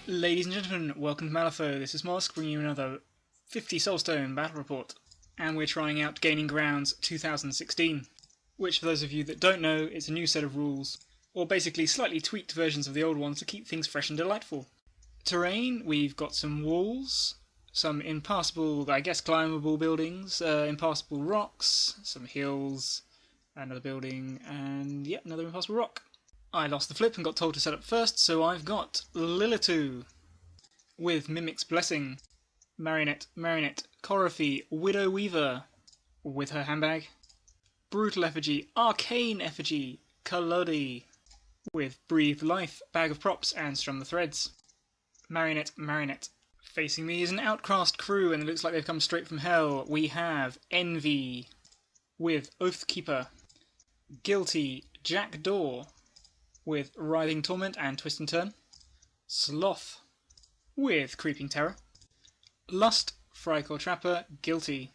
Ladies and gentlemen, welcome to Malifaux. This is Mosk bringing you another 50 Soulstone battle report, and we're trying out Gaining Grounds 2016, which for those of you that don't know, it's a new set of rules, or basically slightly tweaked versions of the old ones to keep things fresh and delightful. Terrain, we've got some walls, some impassable, I guess climbable buildings, impassable rocks, some hills, another building, and yet another impassable rock. I lost the flip and got told to set up first, so I've got Lilithoo with Mimic's Blessing, Marionette, Coryphy, Widow Weaver with her handbag, Brutal Effigy, Arcane Effigy, Kalodi with Breathe Life, Bag of Props and Strum the Threads, Marionette. Facing me is an Outcast crew and it looks like they've come straight from hell. We have Envy with Oathkeeper, Guilty, Jack Daw with Writhing Torment and Twist and Turn, Sloth with Creeping Terror, Lust, Frykor Trapper, Guilty.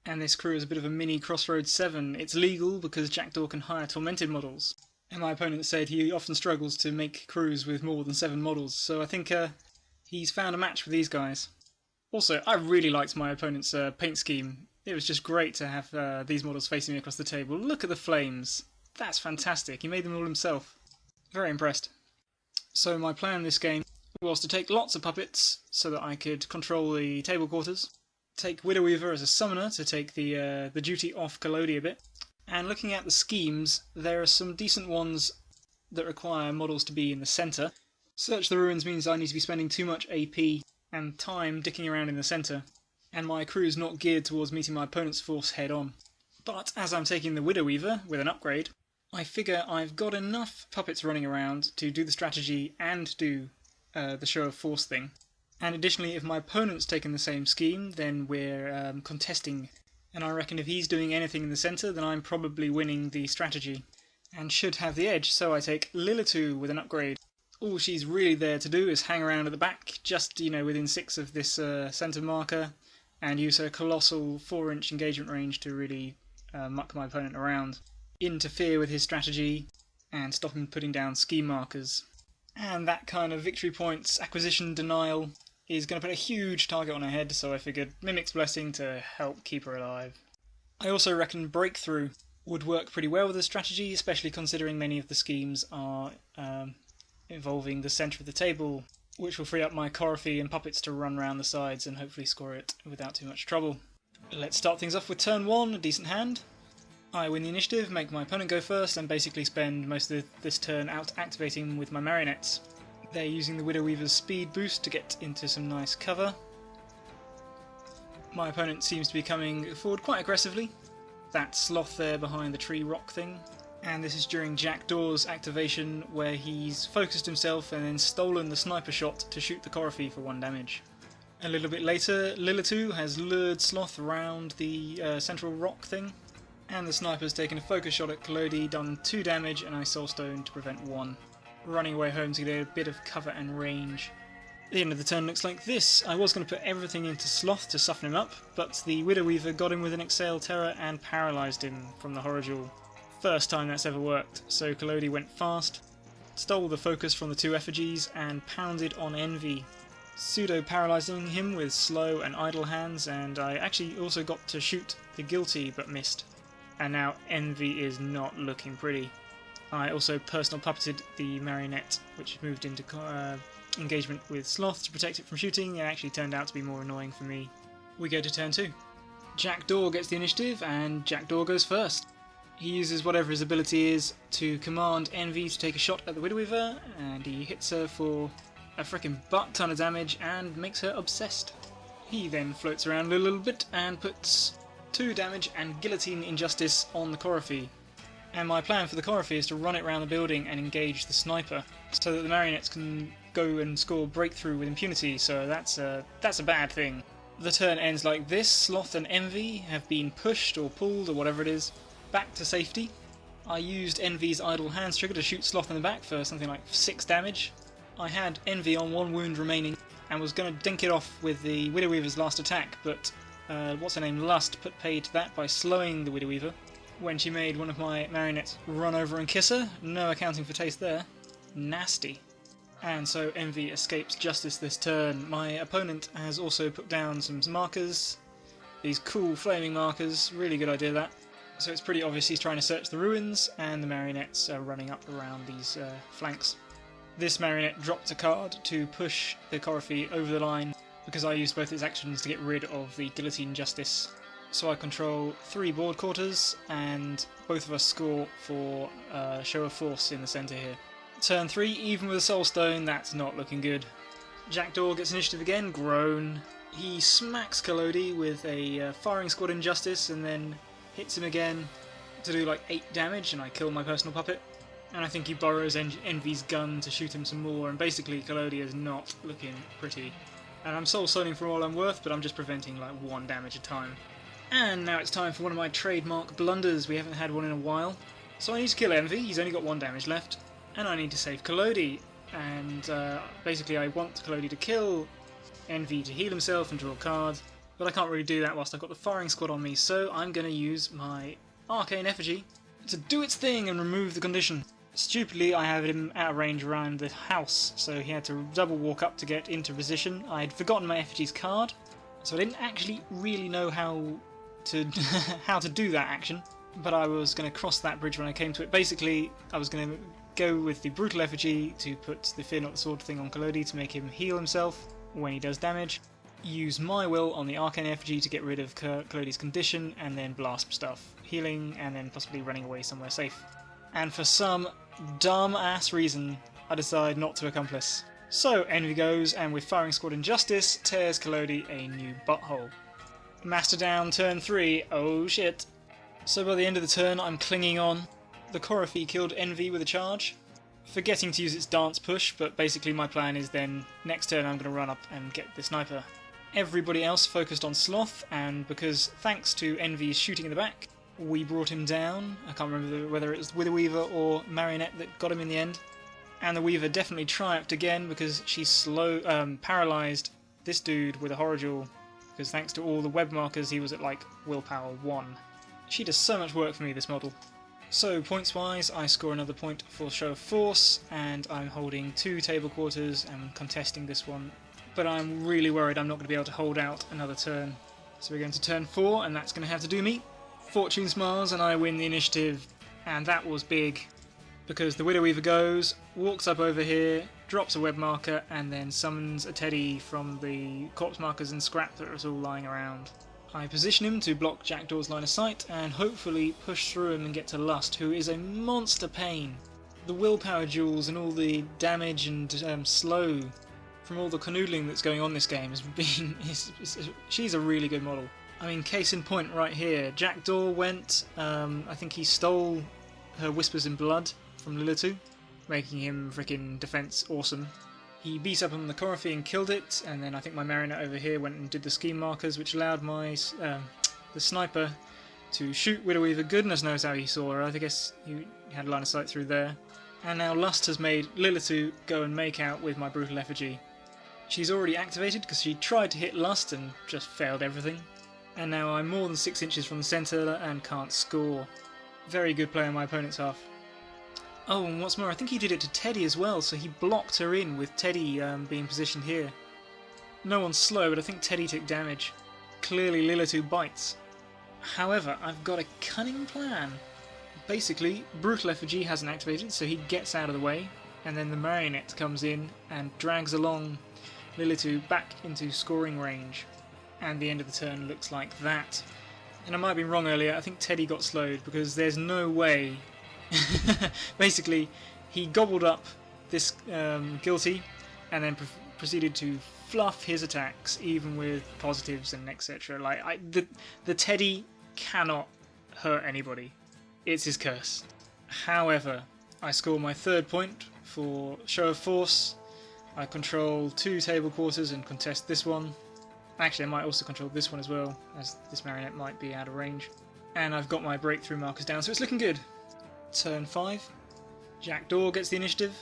And this crew is a bit of a mini Crossroads 7. It's legal because Jack Daw can hire tormented models. And my opponent said he often struggles to make crews with more than 7 models, so I think he's found a match with these guys. Also, I really liked my opponent's paint scheme. It was just great to have these models facing me across the table. Look at the flames. That's fantastic. He made them all himself. Very impressed. So my plan this game was to take lots of puppets so that I could control the table quarters, take Widow Weaver as a summoner to take the duty off Kalodi a bit, and looking at the schemes, there are some decent ones that require models to be in the centre. Search the Ruins means I need to be spending too much AP and time dicking around in the centre, and my crew's not geared towards meeting my opponent's force head on. But as I'm taking the Widow Weaver with an upgrade, I figure I've got enough puppets running around to do the strategy and do the show of force thing. And additionally, if my opponent's taken the same scheme, then we're contesting. And I reckon if he's doing anything in the centre, then I'm probably winning the strategy and should have the edge. So I take Lilithoo with an upgrade. All she's really there to do is hang around at the back, just within 6 of this centre marker, and use her colossal 4-inch engagement range to really muck my opponent around, interfere with his strategy, and stop him putting down scheme markers. And that kind of victory points acquisition denial is going to put a huge target on her head, so I figured Mimic's Blessing to help keep her alive. I also reckon Breakthrough would work pretty well with the strategy, especially considering many of the schemes are involving the centre of the table, which will free up my Coryphy and puppets to run around the sides and hopefully score it without too much trouble. Let's start things off with turn 1, a decent hand. I win the initiative, make my opponent go first, and basically spend most of this turn out activating with my marionettes. They're using the Widow Weaver's speed boost to get into some nice cover. My opponent seems to be coming forward quite aggressively. That Sloth there behind the tree rock thing. And this is during Jack Daw's activation where he's focused himself and then stolen the sniper shot to shoot the Coryphy for 1 damage. A little bit later, Lilithoo has lured Sloth around the central rock thing. And the sniper's taken a focus shot at Kalodi, done 2 damage, and I Soulstone to prevent 1. Running away home to get a bit of cover and range. The end of the turn looks like this. I was going to put everything into Sloth to soften him up, but the Widow Weaver got him with an Exhale Terror and paralysed him from the Horror Jewel. First time that's ever worked, so Kalodi went fast, stole the focus from the 2 effigies, and pounded on Envy, pseudo-paralysing him with slow and idle hands, and I actually also got to shoot the Guilty but missed. And now Envy is not looking pretty. I also personal puppeted the Marionette, which moved into engagement with Sloth to protect it from shooting, and actually turned out to be more annoying for me. We go to turn 2. Jack Daw gets the initiative, and Jack Daw goes first. He uses whatever his ability is to command Envy to take a shot at the Widow Weaver, and he hits her for a frickin' butt ton of damage and makes her obsessed. He then floats around a little bit and puts 2 damage and Guillotine Injustice on the Coryphy. And my plan for the Coryphy is to run it around the building and engage the sniper, so that the marionettes can go and score Breakthrough with impunity, so that's a bad thing. The turn ends like this. Sloth and Envy have been pushed or pulled or whatever it is, back to safety. I used Envy's Idle Hands trigger to shoot Sloth in the back for something like 6 damage. I had Envy on 1 wound remaining and was going to dink it off with the Widow Weaver's last attack, but what's-her-name, Lust, put paid to that by slowing the Widow Weaver when she made one of my marionettes run over and kiss her. No accounting for taste there. Nasty. And so Envy escapes justice this turn. My opponent has also put down some markers, these cool flaming markers, really good idea that. So it's pretty obvious he's trying to search the ruins, and the marionettes are running up around these flanks. This marionette dropped a card to push the Coryphy over the line, because I used both its actions to get rid of the guillotine justice. So I control 3 board quarters, and both of us score for show of force in the centre here. Turn 3, even with a soul stone, that's not looking good. Jack Daw gets initiative again, groan. He smacks Collodi with a firing squad injustice and then hits him again to do like 8 damage, and I kill my personal puppet. And I think he borrows Envy's gun to shoot him some more, and basically Collodi is not looking pretty. And I'm soul stoning for all I'm worth, but I'm just preventing like 1 damage a time. And now it's time for one of my trademark blunders. We haven't had one in a while. So I need to kill Envy, he's only got 1 damage left. And I need to save Collodi, and basically I want Collodi to kill Envy to heal himself and draw a card, but I can't really do that whilst I've got the firing squad on me, so I'm going to use my Arcane Effigy to do its thing and remove the condition. Stupidly, I have him out of range around the house, so he had to double walk up to get into position. I'd forgotten my Effigy's card, so I didn't actually really know how to how to do that action, but I was going to cross that bridge when I came to it. Basically, I was going to go with the Brutal Effigy to put the Fear Not the Sword thing on Collodi to make him heal himself when he does damage, use my will on the Arcane Effigy to get rid of Collodi's condition, and then blast stuff, healing, and then possibly running away somewhere safe. And for some dumb-ass reason, I decide not to accomplice. So Envy goes, and with Firing Squad Injustice, tears Collodi a new butthole. Master down, turn 3, oh shit. So by the end of the turn, I'm clinging on. The Coryphy killed Envy with a charge, forgetting to use its dance push, but basically my plan is then next turn I'm going to run up and get the sniper. Everybody else focused on Sloth, and because thanks to Envy's shooting in the back, we brought him down. I can't remember whether it was with a Weaver or Marionette that got him in the end. And the Weaver definitely triumphed again because she paralysed this dude with a Horror Jewel, because thanks to all the web markers he was at like willpower 1. She does so much work for me, this model. So points wise, I score another point for show of force, and I'm holding 2 table quarters and contesting this one, but I'm really worried I'm not going to be able to hold out another turn. So we're going to turn 4, and that's going to have to do me. Fortune smiles and I win the initiative, and that was big, because the Widow Weaver goes, walks up over here, drops a web marker, and then summons a teddy from the corpse markers and scrap that was all lying around. I position him to block Jack Daw's line of sight and hopefully push through him and get to Lust, who is a monster pain. The willpower jewels and all the damage and slow from all the canoodling that's going on this game has been... she's a really good model. I mean, case in point right here, Jack Daw went, I think he stole her Whispers in Blood from Lilitu, making him frickin' defense awesome. He beat up on the Coryphy and killed it, and then I think my Marionette over here went and did the scheme markers, which allowed my the sniper to shoot Widow Weaver. Goodness knows how he saw her. I guess he had a line of sight through there. And now Lust has made Lilitu go and make out with my Brutal Effigy. She's already activated because she tried to hit Lust and just failed everything. And now I'm more than 6 inches from the centre and can't score. Very good play on my opponent's half. Oh, and what's more, I think he did it to Teddy as well, so he blocked her in with Teddy being positioned here. No one's slow, but I think Teddy took damage. Clearly Lilitu bites. However, I've got a cunning plan. Basically, Brutal Effigy hasn't activated, so he gets out of the way, and then the Marionette comes in and drags along Lilitu back into scoring range. And the end of the turn looks like that. And I might have been wrong earlier, I think Teddy got slowed, because there's no way... Basically, he gobbled up this guilty and then proceeded to fluff his attacks, even with positives and etc. Like the Teddy cannot hurt anybody. It's his curse. However, I score my 3rd point for show of force. I control 2 table quarters and contest this one. Actually, I might also control this one as well, as this Marionette might be out of range. And I've got my breakthrough markers down, so it's looking good. Turn 5. Jack Daw gets the initiative.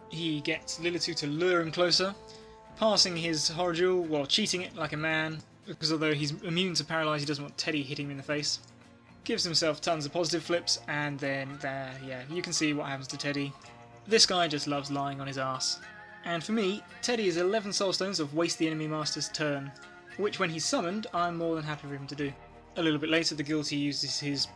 He gets Lilitu to lure him closer, passing his Horror Jewel while cheating it like a man, because although he's immune to paralyse, he doesn't want Teddy hitting him in the face. Gives himself tons of positive flips, and then there, yeah, you can see what happens to Teddy. This guy just loves lying on his ass. And for me, Teddy is 11 soulstones of waste the enemy master's turn, which when he's summoned, I'm more than happy for him to do. A little bit later, the guilty uses his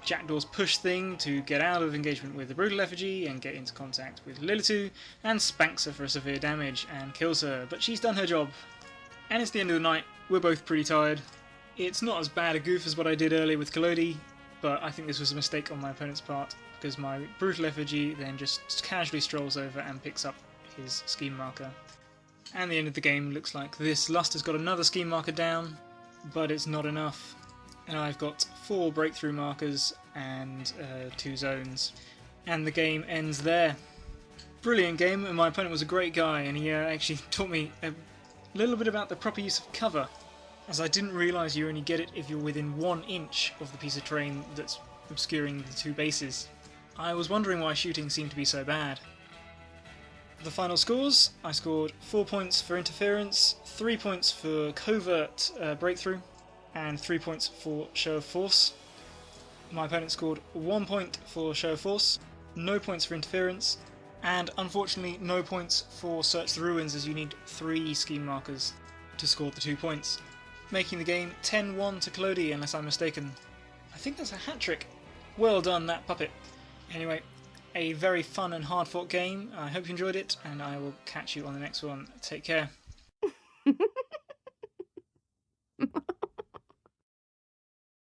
Jack Daw's push thing to get out of engagement with the Brutal Effigy and get into contact with Lilitu, and spanks her for severe damage and kills her, but she's done her job. And it's the end of the night, we're both pretty tired. It's not as bad a goof as what I did earlier with Collodi, but I think this was a mistake on my opponent's part, because my Brutal Effigy then just casually strolls over and picks up his scheme marker. And the end of the game looks like this. Lust has got another scheme marker down, but it's not enough. And I've got 4 breakthrough markers and 2 zones. And the game ends there. Brilliant game, and my opponent was a great guy, and he actually taught me a little bit about the proper use of cover, as I didn't realise you only get it if you're within 1 inch of the piece of terrain that's obscuring the 2 bases. I was wondering why shooting seemed to be so bad. The final scores: I scored 4 points for interference, 3 points for covert breakthrough, and 3 points for show of force. My opponent scored 1 point for show of force, no points for interference, and unfortunately no points for search the ruins, as you need 3 scheme markers to score the 2 points, making the game 10-1 to Collodi, unless I'm mistaken. I think that's a hat-trick. Well done, that puppet. Anyway, a very fun and hard-fought game. I hope you enjoyed it, and I will catch you on the next one. Take care.